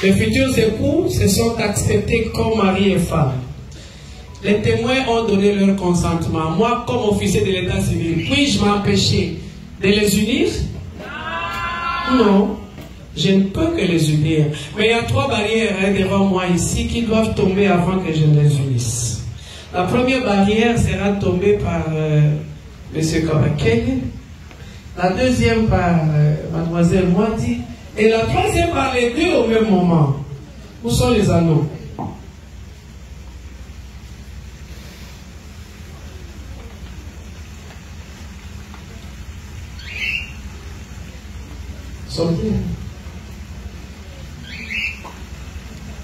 Les futurs époux se sont acceptés comme mari et femme. Les témoins ont donné leur consentement. Moi, comme officier de l'état civil, puis-je m'empêcher de les unir? Non, je ne peux que les unir. Mais il y a 3 barrières devant moi ici qui doivent tomber avant que je les unisse. La première barrière sera tombée par M. Kabakele, la deuxième par Mademoiselle Mwadi, et la troisième par les deux au même moment. Où sont les anneaux? Sortez.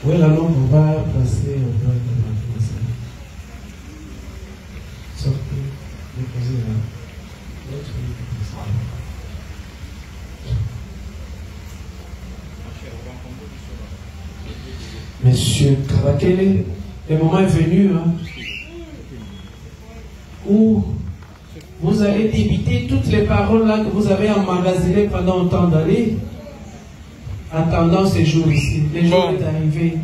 Où est l'anneau qu'on va placer au bas de la classe? Sortez. Déposez là. Monsieur Kabakele, le moment est venu où vous allez débiter toutes les paroles là que vous avez emmagasinées pendant autant d'années, attendant ces jours ici. Les jours est arrivé.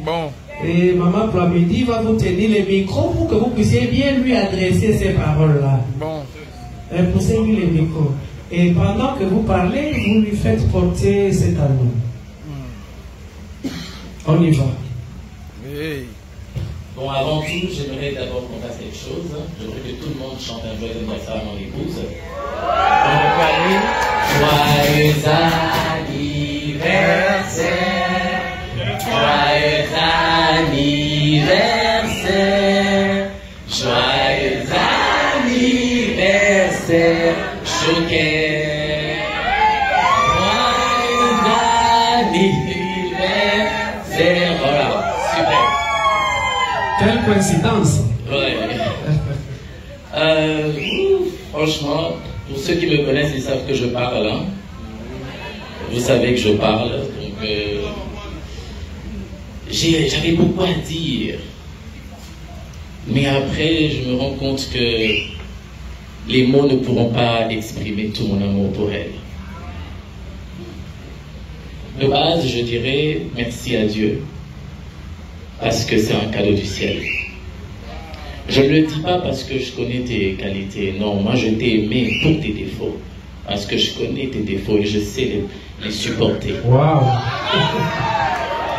Et Maman Plamedi va vous tenir les micros pour que vous puissiez bien lui adresser ces paroles-là. Poussez-lui les micros. Et pendant que vous parlez, vous lui faites porter cet anneau. On y va. Oui. Bon, avant tout, j'aimerais d'abord qu'on fasse quelque chose. J'aimerais que tout le monde chante un joyeux anniversaire à mon épouse. On peut aller. Joyeux anniversaire. Joyeux anniversaire. Joyeux anniversaire. Choquet. Joyeux anniversaire. Voilà, super. Quelle coïncidence. Ouais. Franchement, pour ceux qui me connaissent, ils savent que je parle. Hein. Vous savez que je parle. Donc, j'avais beaucoup à dire. Mais après, je me rends compte que les mots ne pourront pas exprimer tout mon amour pour elle. De base, je dirais merci à Dieu. Parce que c'est un cadeau du ciel. Je ne le dis pas parce que je connais tes qualités. Non, moi je t'ai aimé pour tes défauts. Parce que je connais tes défauts et je sais les supporter. Wow.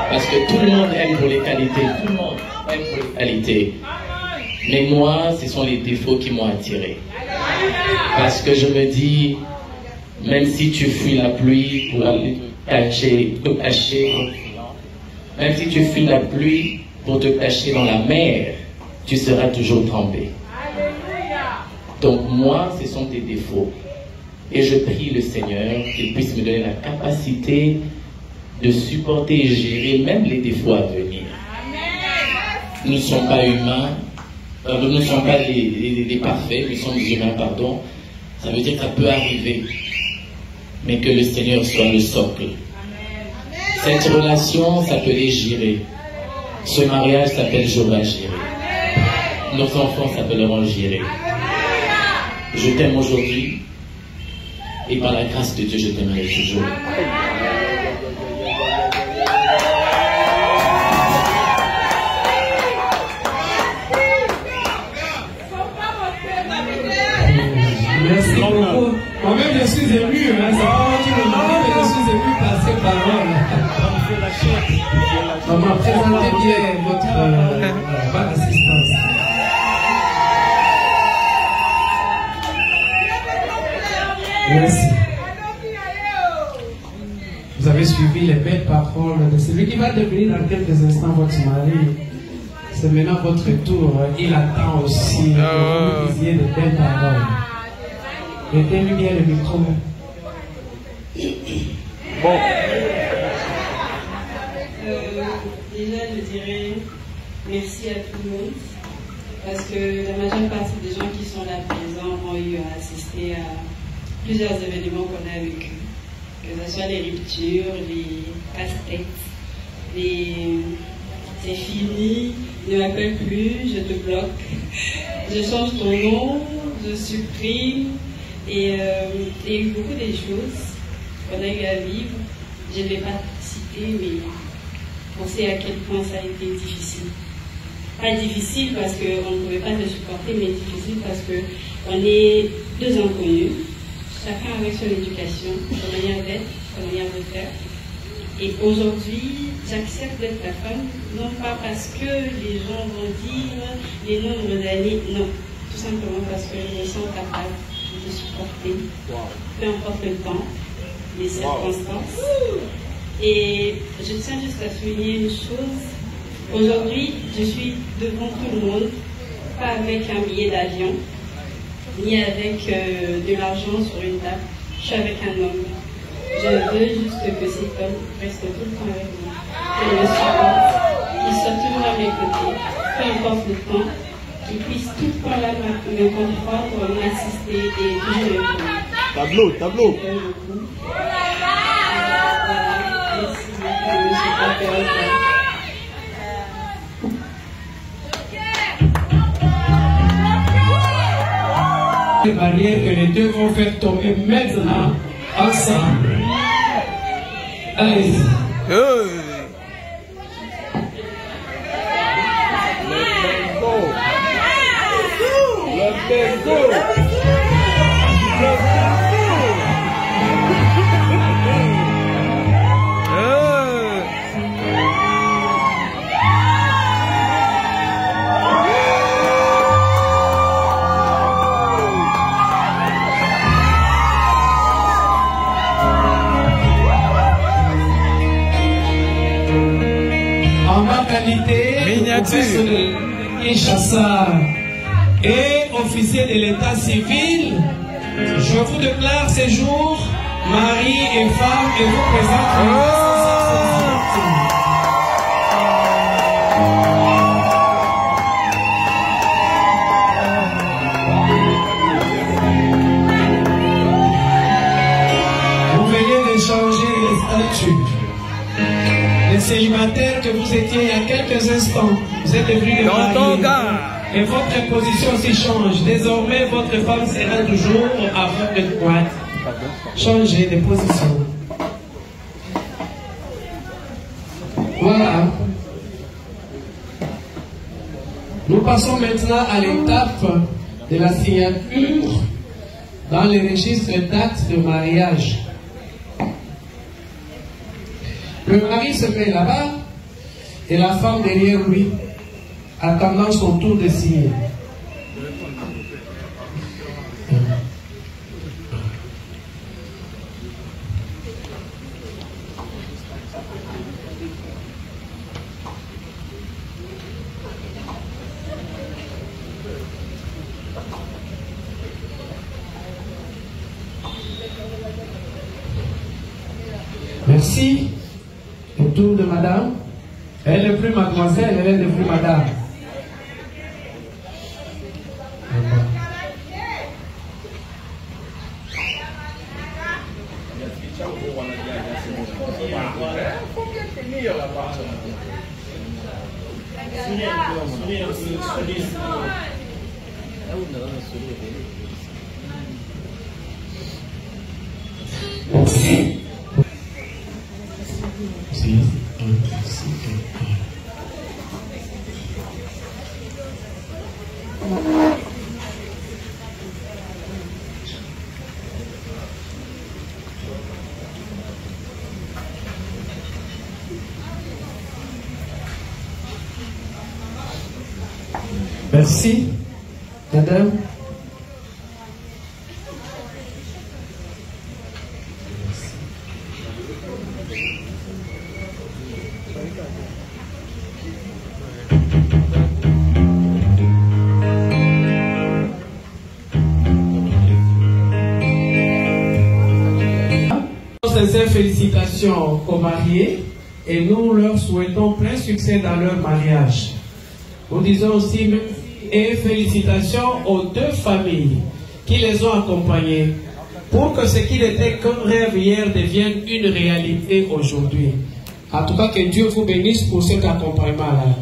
Parce que tout le monde aime pour les qualités. Tout le monde aime pour les qualités. Mais moi, ce sont les défauts qui m'ont attiré. Parce que je me dis, même si tu fuis la pluie pour aller te cacher, même si tu fuis la pluie pour te cacher dans la mer, tu seras toujours trempé. Donc moi, ce sont tes défauts. Et je prie le Seigneur qu'il puisse me donner la capacité de supporter et gérer même les défauts à venir. Nous ne sommes pas humains, nous ne sommes pas les parfaits, nous sommes humains, pardon. Ça veut dire que ça peut arriver. Mais que le Seigneur soit le socle. Cette relation s'appelait Jiré. Ce mariage s'appelle Joba Jiré. Nos enfants s'appelleront Jiré. Je t'aime aujourd'hui et par la grâce de Dieu, je t'aimerai toujours. Merci beaucoup. Moi-même, je suis ému. Ça va tout le monde, mais je suis ému par ces paroles. Maman, présentez bien votre assistance. Merci. Vous avez suivi les belles paroles de celui qui va devenir dans quelques instants votre mari. C'est maintenant votre tour. Il attend aussi que vous disiez de belles paroles. Mettez-lui bien le micro. Bon. Déjà, je dirais merci à tout le monde. Parce que la majeure partie des gens qui sont là présents ont eu à assister à plusieurs événements qu'on a vécus. Que ce soit les ruptures, les casse-têtes, c'est fini, ne m'appelle plus, je te bloque, je change ton nom, je supprime, et il y a eu beaucoup de choses qu'on a eu à vivre. Je ne vais pas citer, mais on sait à quel point ça a été difficile. Pas difficile parce qu'on ne pouvait pas se supporter, mais difficile parce qu'on est deux inconnus, chacun avec son éducation, sa manière d'être, sa manière de faire. Et aujourd'hui, j'accepte d'être ta femme, non pas parce que les gens vont dire les nombres d'années, non, tout simplement parce que je me sens capable de supporter, peu importe le temps, les circonstances. Et je tiens juste à souligner une chose. Aujourd'hui, je suis devant tout le monde, pas avec un billet d'avion, ni avec de l'argent sur une table. Je suis avec un homme. Je veux juste que cet homme reste tout le temps avec moi, qu'il me supporte, qu'il soit toujours à mes côtés, peu importe le temps, qu'il puisse tout le temps là me comprendre, m'assister et toujours me connaître. Tableau, tableau. Les barrières que les deux vont faire tomber maintenant ensemble. Allez-y. Let's go. En ma qualité de Kinshasa et officier de l'état civil, je vous déclare ces jours mari et femme et vous présente vous venez de changer les statuts. Les célibataires que vous étiez il y a quelques instants, vous êtes devenus mariés. Et votre position aussi change. Désormais, votre femme sera toujours à votre droite. Changez de position. Voilà. Nous passons maintenant à l'étape de la signature dans les registres d'actes de mariage. Le mari se met là-bas et la femme derrière lui, attendant son tour de signer. Merci. Au tour de madame. Elle n'est plus mademoiselle, elle n'est plus madame. Merci. Merci, madame. Sincères félicitations aux mariés et nous leur souhaitons plein succès dans leur mariage. Nous disons aussi merci et félicitations aux deux familles qui les ont accompagnés pour que ce qui n'était qu'un rêve hier devienne une réalité aujourd'hui. En tout cas, que Dieu vous bénisse pour cet accompagnement-là.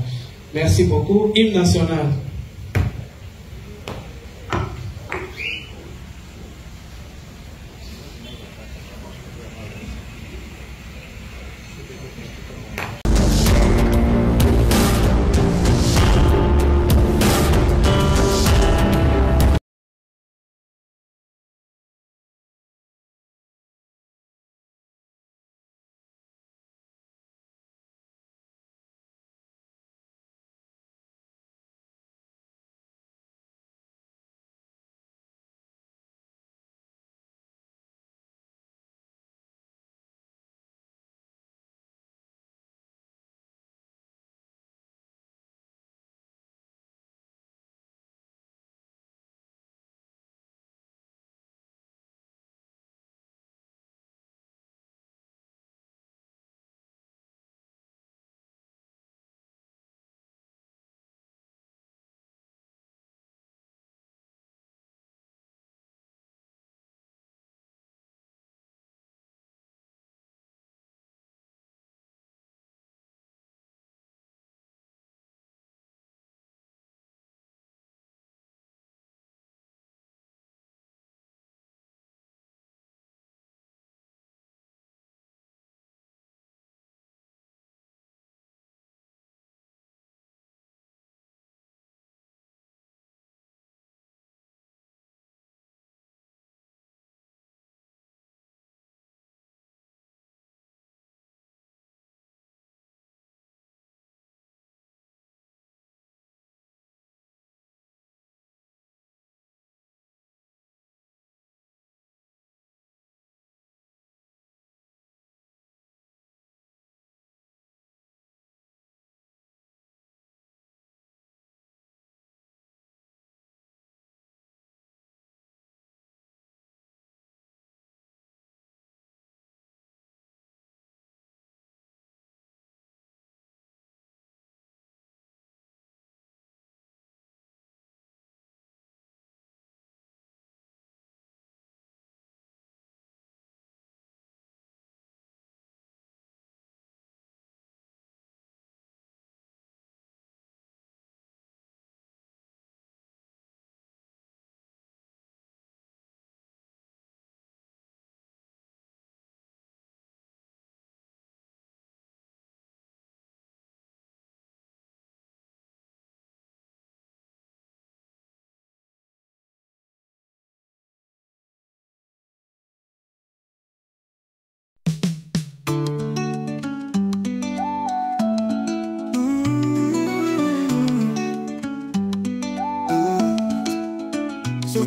Merci beaucoup. Hymne national.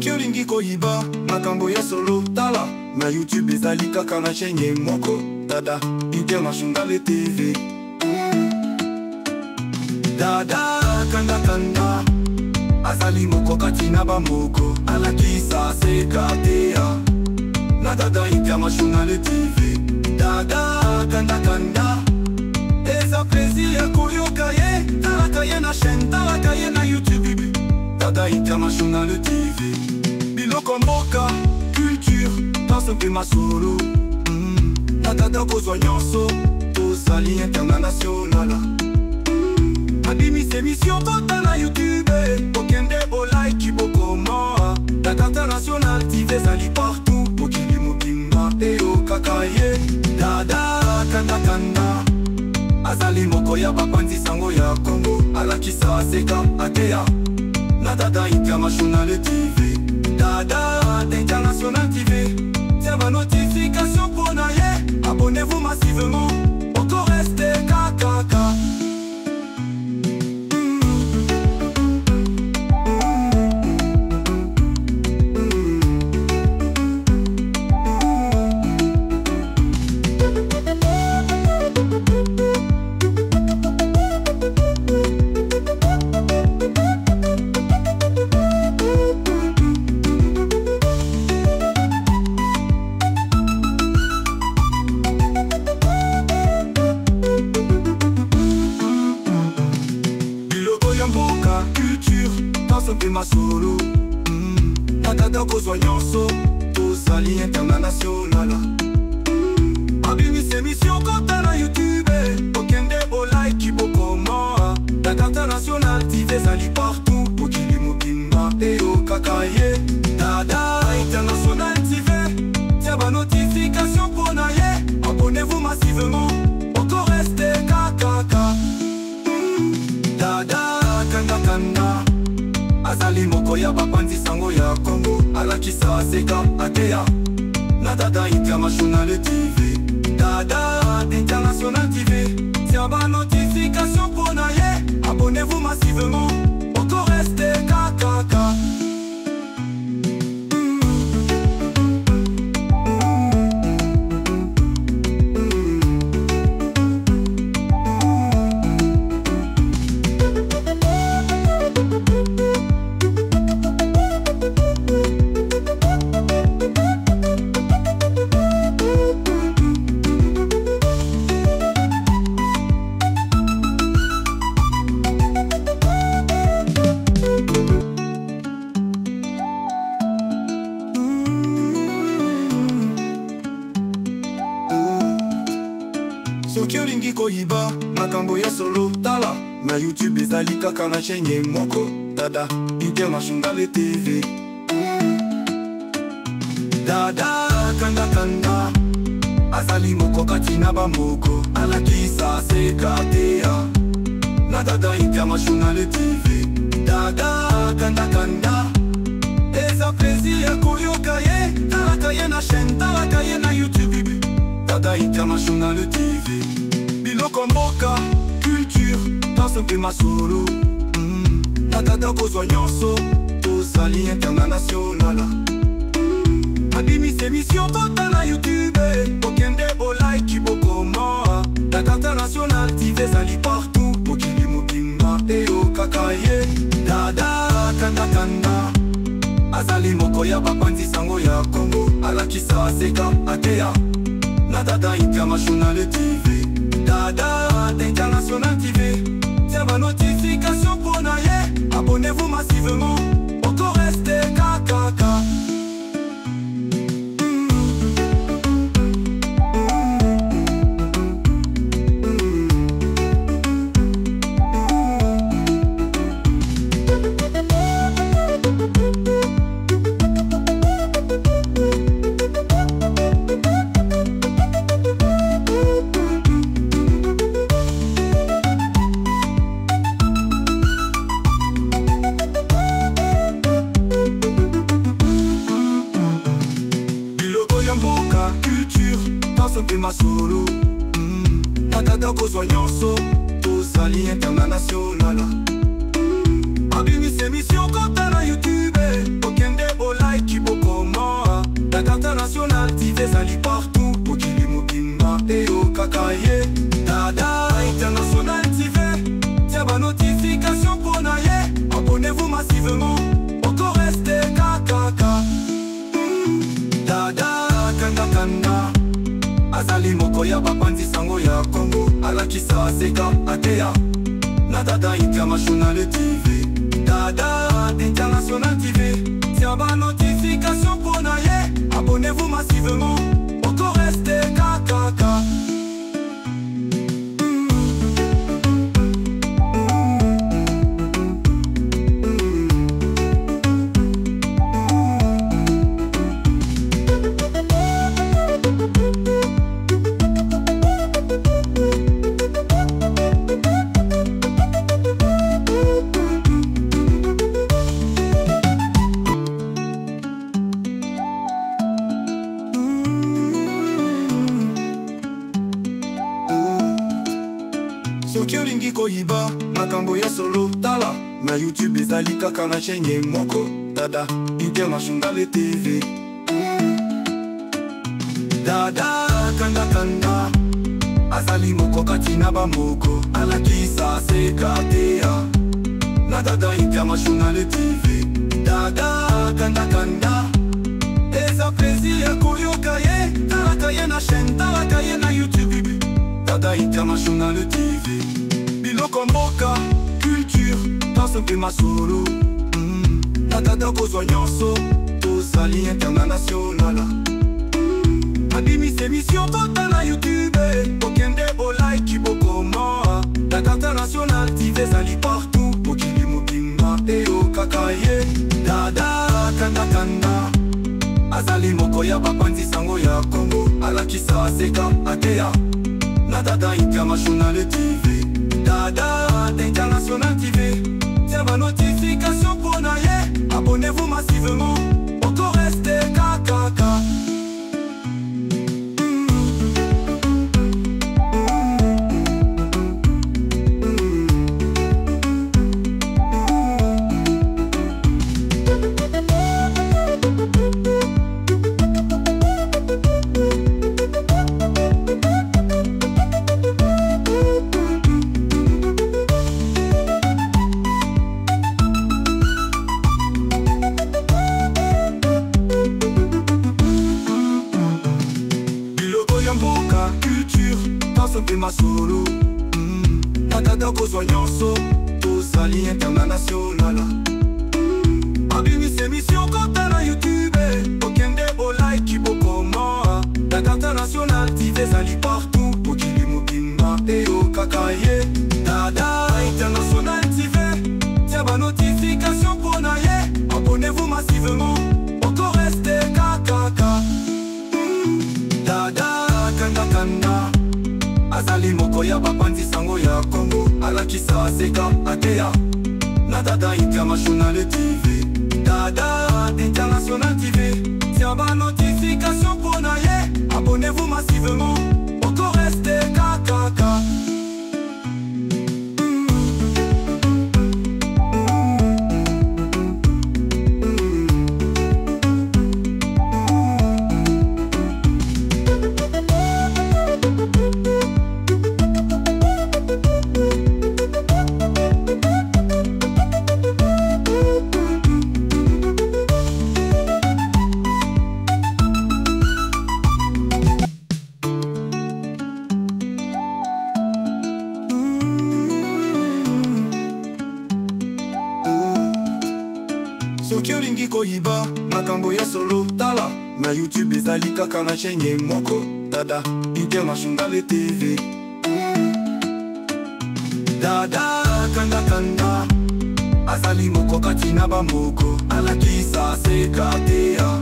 Soki olingi koyiba makambo ya solo tala na YouTube ezali kaka na chaîne moko Dada International TV. Dada kanda kanda azali moko kati na bamoko alakisa sekatea na Dada International TV. Dada kanda kanda eza plaisir koyoka ye talaka ye na chaîne talaka ye na YouTube. Dada International TV. Biloko mboka culture danse mpe masolo na Dada kozwa nyonso tosali international. Abimisi émission tota na YouTube okende bolike bokoma. Dada International TV ezali partout mokili mobimba eyokaka ye. Dada kanda kanda azali moko ya bapanzi sango ya Congo alakisa seka atea na Dada International TV. Dada International TV. Tiens ma notification pour naye. Abonnez-vous massivement. Encore restez kakaka. Masolo na Dada kozwa nyonso tosali international. Abimisi émission kota na YouTube okende bolike bokoma. Dada International TV ezali partout mokili mobimba eyokaka ye. Dada International TV. Tiens ba notification pour naye. Abonnez-vous massivement. Encore restez kakaka. Dada kanda kanda azali moko ya bapanzi sango ya Congo alakisa seka atea na Dada International TV. Dada International TV. Tiens ba notification pour naye. Abonnez-vous massivement. Encore restez kakaka. Soki olingi koyiba makambo ya solo tala na YouTube ezali kaka na chaîne moko Dada International TV. Dada kanda kanda azali moko kati na bamoko alakisa sekatea na Dada International TV. Dada kanda kanda eza plaisir koyoka ye talaka ye na chaîne talaka ye na YouTube. Dada International TV. Biloko mboka culture danse mpe masolo na Dada kozwa nyonso tosali international. Abimisi émission tota na YouTube okende bolike bokoma. Dada International TV ezali partout mokili mobimba eyokaka ye. Dada kanda kanda azali moko ya bapanzi sango ya Congo alakisa seka atea na Dada International TV. Dada International TV. Tiens ma notification pour naye. Abonnez-vous massivement. Encore restez kakaka. Masolo na Dada kozwa nyonso tosali international. Abimisi émission kota na YouTube okende bolike moko ya bapanzi sango ya Congo alakisa seka ateya na Dada International TV Dada International TV tiens ba notification pour naye abonnez-vous massivement encore restez KKK. Soki olingi koyiba makambo ya solo tala na YouTube ezali kaka na chaîne moko Dada International TV. Dada kanda kanda azali moko kati na bamoko alakisa seka teya na Dada International TV. Dada kanda kanda eza plaisir ya koyoka ye talaka ye na chaîne talaka ye na YouTube Dada International TV. Biloko mboka, culture, danse mpe masolo na Dada kozwa nyonso, tozali international. Abimisa émission tota na YouTube okende olike bokoma Dada International TV ezali partout mokili mobimba eyokaka ye. Dada kanda kanda azali moko ya bapanzi sango ya Congo alakisa seka ateya na Dada International TV. Dada International TV tiens ma notification pour naye abonnez-vous massivement encore restez KKK. Mpe masolo na Dada kozwa nyonso tozali international. Abimisa émission kota na YouTube okende olike bokoma Dada International TV ezali partout mokili mobimba eyokaka ye. Dada International TV tiens ba notification pour naye abonnez-vous massivement encore restez KKK. Dada kanda kanda azali moko ya bapanzi sango ya Congo alakisa seka ateya na Dada International TV. Dada International TV tiens ba notification pour naye abonnez-vous massivement encore restez KKK. Soki olingi koyiba makambo ya solo tala na YouTube ezali kaka na chaîne moko Dada International TV. Dada kanda kanda azali moko kati na bamoko alakisa seka teya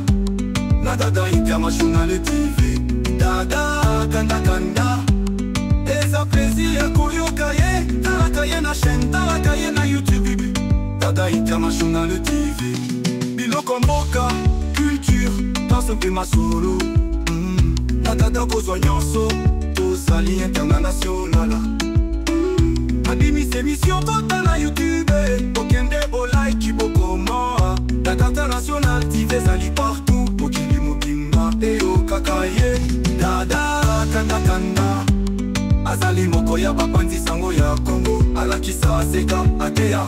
na Dada International TV. Dada kanda kanda eza plaisir ya koyoka ye talaka ye na chaîne talaka ye na YouTube Dada International TV. Biloko mboka, culture, danse mpe masolo na Dada kozwa nyonso tozali international. Abimisa émission tota na YouTube okende olike bokoma Dada International TV ezali partout mokili mobimba eyokaka ye. Dada kanda kanda azali moko ya bapanzi sango ya Congo alakisa seka ateya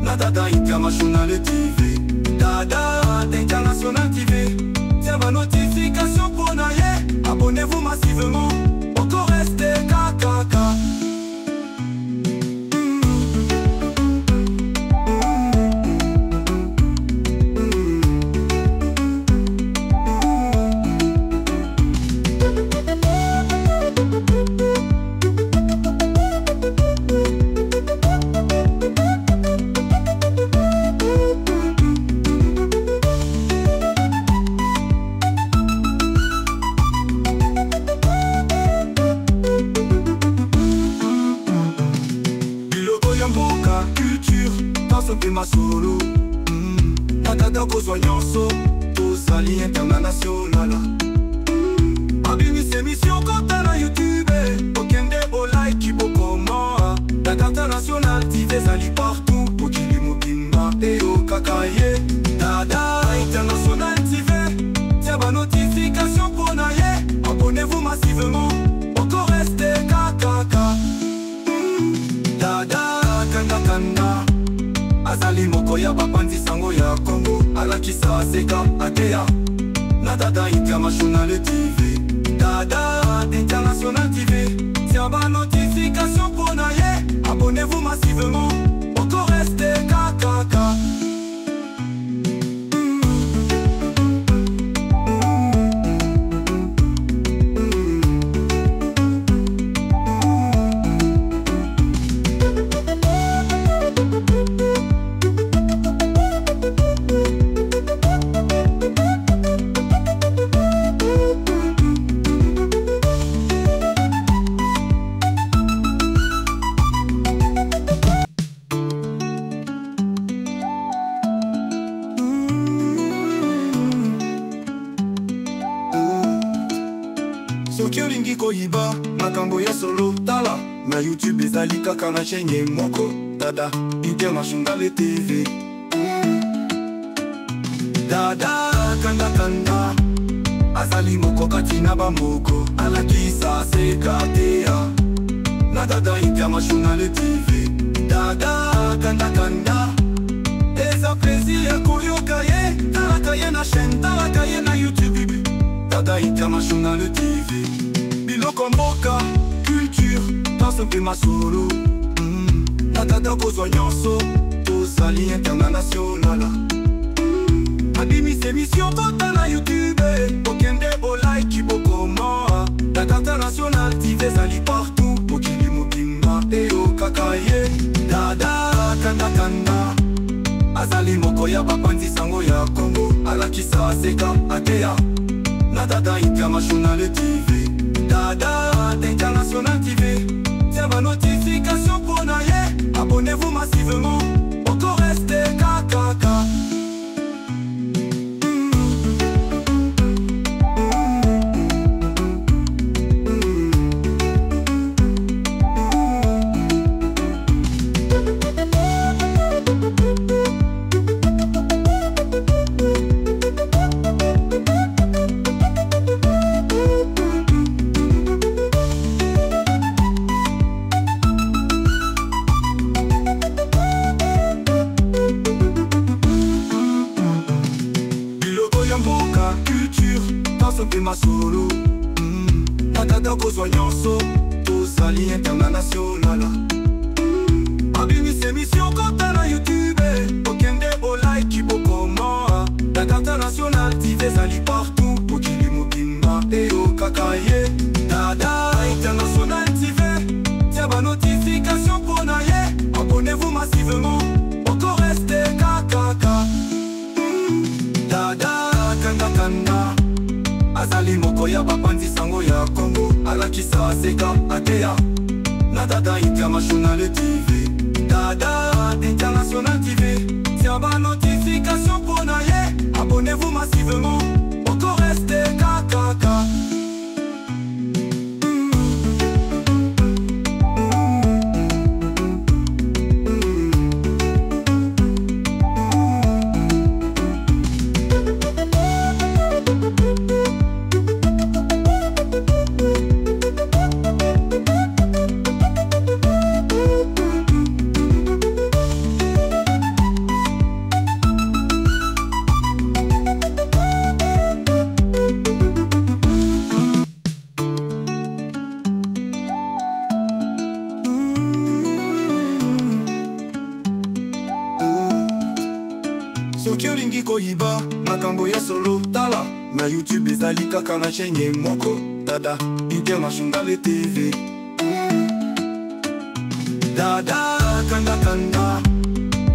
na Dada International TV. Dada International TV tiens ma notification pour naye abonnez-vous massivement kaka. Ma solo Natata kozwanyoso Tozali international Abimisi émission kota na YouTube Okende olaiki bokomoa Data national TV zali partout Pokili mobimba Eo kakaye Dada international TV Tia ba notification pona ye Abonnez-vous massivement Encore reste kakaka Dada kanda kanda Azali moko ya bapanzi sango ya Congo Alakisa seka atea Na Dada International TV Dada International TV Tia ba notification pona ye Abonnez-vous massivement Encore reste kakaka Soki olingi koyiba makambo ya solo tala na YouTube ezali kaka na chaîne moko Dada International TV Dada kanda kanda azali moko kati na bamoko alakisa sekatea na Dada International TV Dada kanda kanda eza plaisir ya koyoka ye talaka ye na chaîne talaka ye na YouTube Dada International TV Biloko mboka, culture, danse mpe masolo Na Dada kozwa nyonso, tozali international Abimisi émission tota na YouTube Okende olaiki bokomoa Dada International TV ezali partout Pokili mobimba eo kakaye Dada kanda kanda azali moko ya bapanzi sango ya Congo Alakisa seka atea Na Dada International TV Dada International TV Tia ba notification pona ye Abonnez-vous massivement Encore reste kakaka Ma solo Na Dada kozwa nyonso tozali international Abimisi émission kota na YouTube Okende olaiki bokomoa Dada International TV ezali partout Pokili mobimba eo kakaye Dada International TV Tia ba notification pona ye Abonnez-vous massivement Encore reste kakaka Dada kanda kanda azali moko ya bapanzi sango ya Congo alakisa seka atea na Dada International TV Dada International TV Tia ba notification pona ye Abonnez-vous massivement Encore reste kakaka soki olingi koyiba makambo ya solo tala na YouTube ezali kaka na chaîne moko Dada International TV. Dada kanda kanda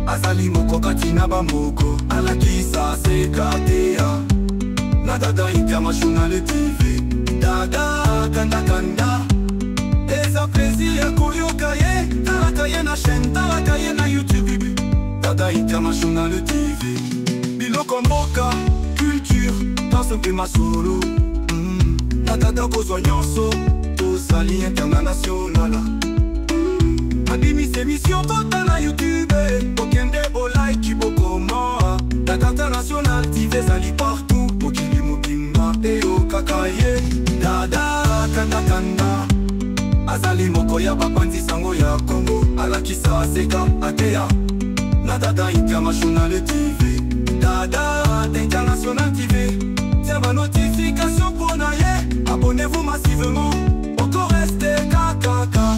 azali moko kati na bamoko alakisa sekateya na Dada International TV. Dada kanda kanda eza plaisir ya koyoka ye talaka ye na chaîne talaka ye na YouTube Dada International TV. Biloko mboka culture danse mpe masolo na Dada kozwa nyonso tosali internationala abimisa émission tota na YouTube okende bolike bokoma Dada International TV ezali partout mokili mobimba eyokaka ye. Dada kanda kanda azali moko ya bapanzi sango ya Congo alakisa seka ateya na Dada International TV. Dada International TV tiens ma notification pour naye abonnez-vous massivement encore rester kakaka.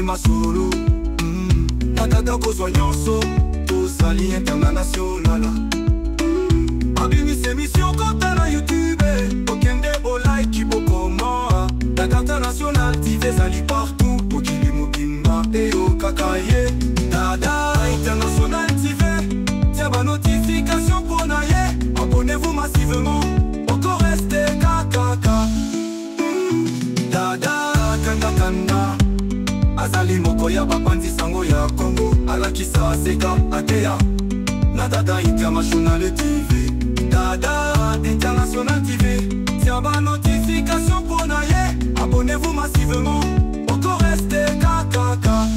Masolo na Dada kozwa nyonso tosali internationala abimisa émission kota na YouTube okende bolike bokoma Dada International TV ezali partout mokili mobimba eyokaka ye. Dada International TV tia ba notification pour na ye abonnez-vous massivement encore rester kakaka. Dada kanda kanda azali moko ya bapanzi sango ya Congo alakisa seka ateya na Dada International TV. Dada International TV tiens ba notification pour na ye abonnez-vous massivement encore rester kakaka.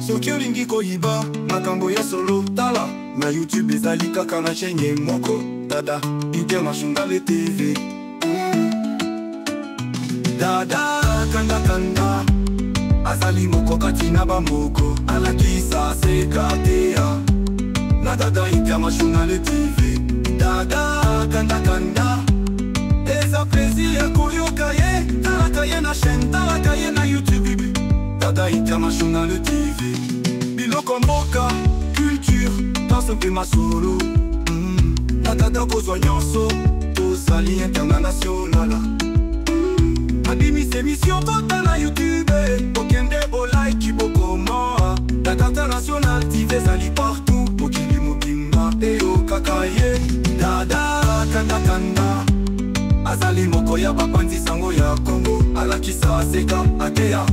Soki olingi koyiba makambo ya solo tala na YouTube ezali kaka na chaîne moko Dada International TV. Dada kanda kanda azali moko kati na bamoko alakisa sekateya na Dada International TV. Dada kanda kanda eza plaisir ya koyoka ye talaka ye na chaîne talaka ye na YouTube Dada International TV. Biloko mboka culture danse mpe masolo na Dada kozwa nyonso tosali internationala abimisa émission tota na YouTube okende bolike bokoma Dada International TV ezali partout mokili mobimba eyokaka ye. Dada kanda kanda azali moko ya bapanzi sango ya Congo alakisa seka ateya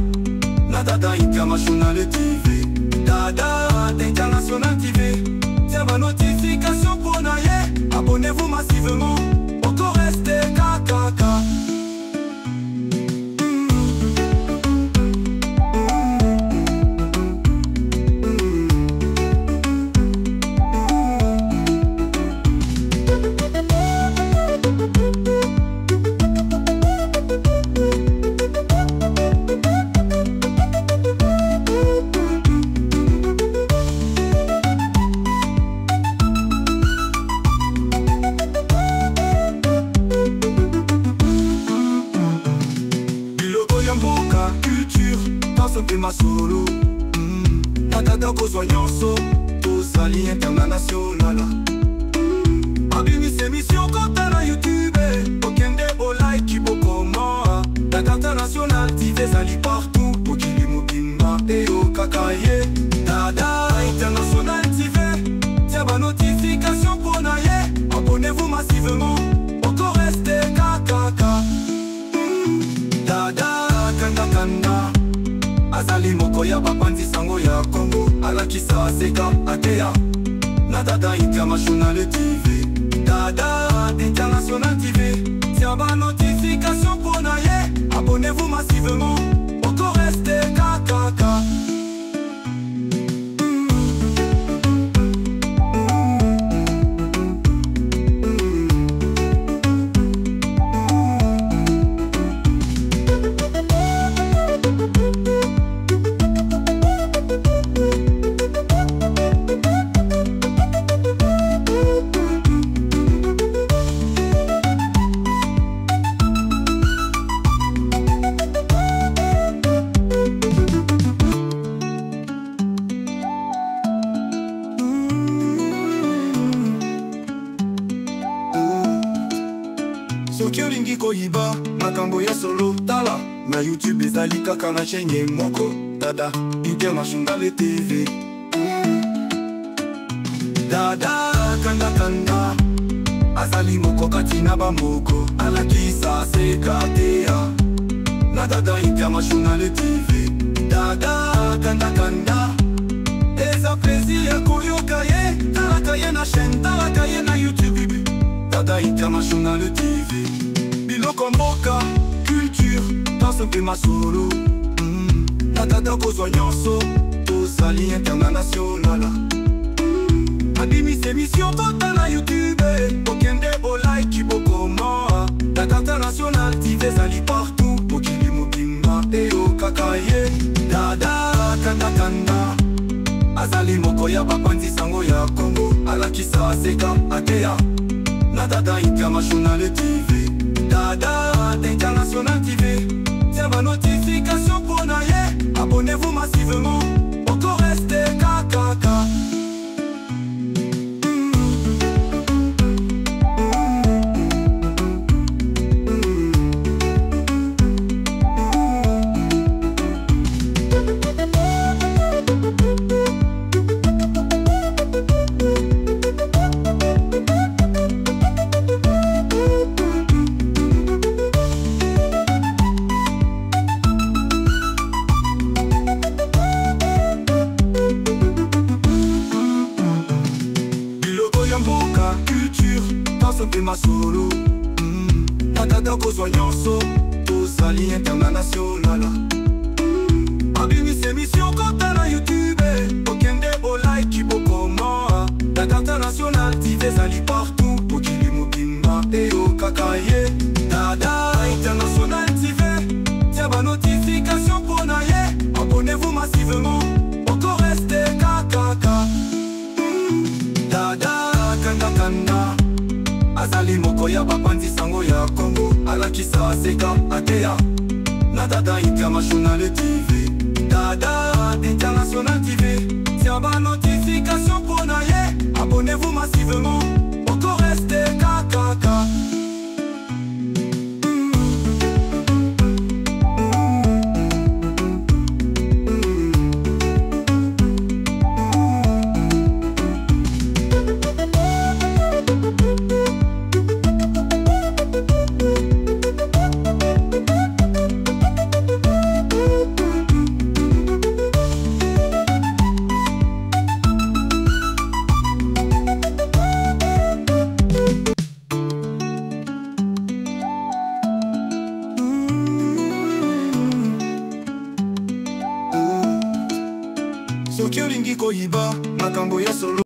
na Dada International TV. Dada International TV tiens ma notification pour na ye abonnez-vous massivement encore rester kakaka. Masolo na Dada kozwa nyonso tosali internationala abimisa émission kota na YouTube okende bolike moko ya bapanzi sango ya Congo alakisa seka atea na Dada International TV. Dada International TV, tiens ba notification pour naye. Abonnez-vous massivement, encore restez KKK. Soki olingi koyiba makambo ya solo tala na YouTube ezali kaka na chaîne moko Dada International TV. Dada kanda kanda azali moko kati na bamoko alakisa sekatea na Dada International TV. Dada kanda kanda eza plaisir ya koyoka ye, talaka ye na chaîne, talaka ye na YouTube. Dada International TV. Biloko mboka, culture, danse mpe masolo. Na Dada kozwa nyonso, tozali international. Abimisi émission tota na YouTube, okende bolike bokoma. Dada International TV ezali partout, mokili mobimba eyokaka ye. Dada kanda kanda azali moko ya bapanzi sango ya Congo alakisa seka atea na Dada International TV. Dada International TV, tiens ma notification pour naye. Abonnez-vous massivement, encore restez KKK. Culture, danse mpe masolo. Na Dada kozwa nyonso, tozali international. Abimisi émission kota na YouTube, okende bolike bokoma. Dada International TV ezali partout, mokili mobimba eyokaka ye. Dada International TV, tiens ba notification pour naye. Abonnez-vous massivement, encore restez KKK. Dada kanda kanda azali moko ya bapanzi sango ya Congo alakisa seka atea na Dada International TV. Dada International TV, tiens ba notification pour naye. Abonnez-vous massivement, encore restez KKK. Soki olingi koyiba makambo ya solo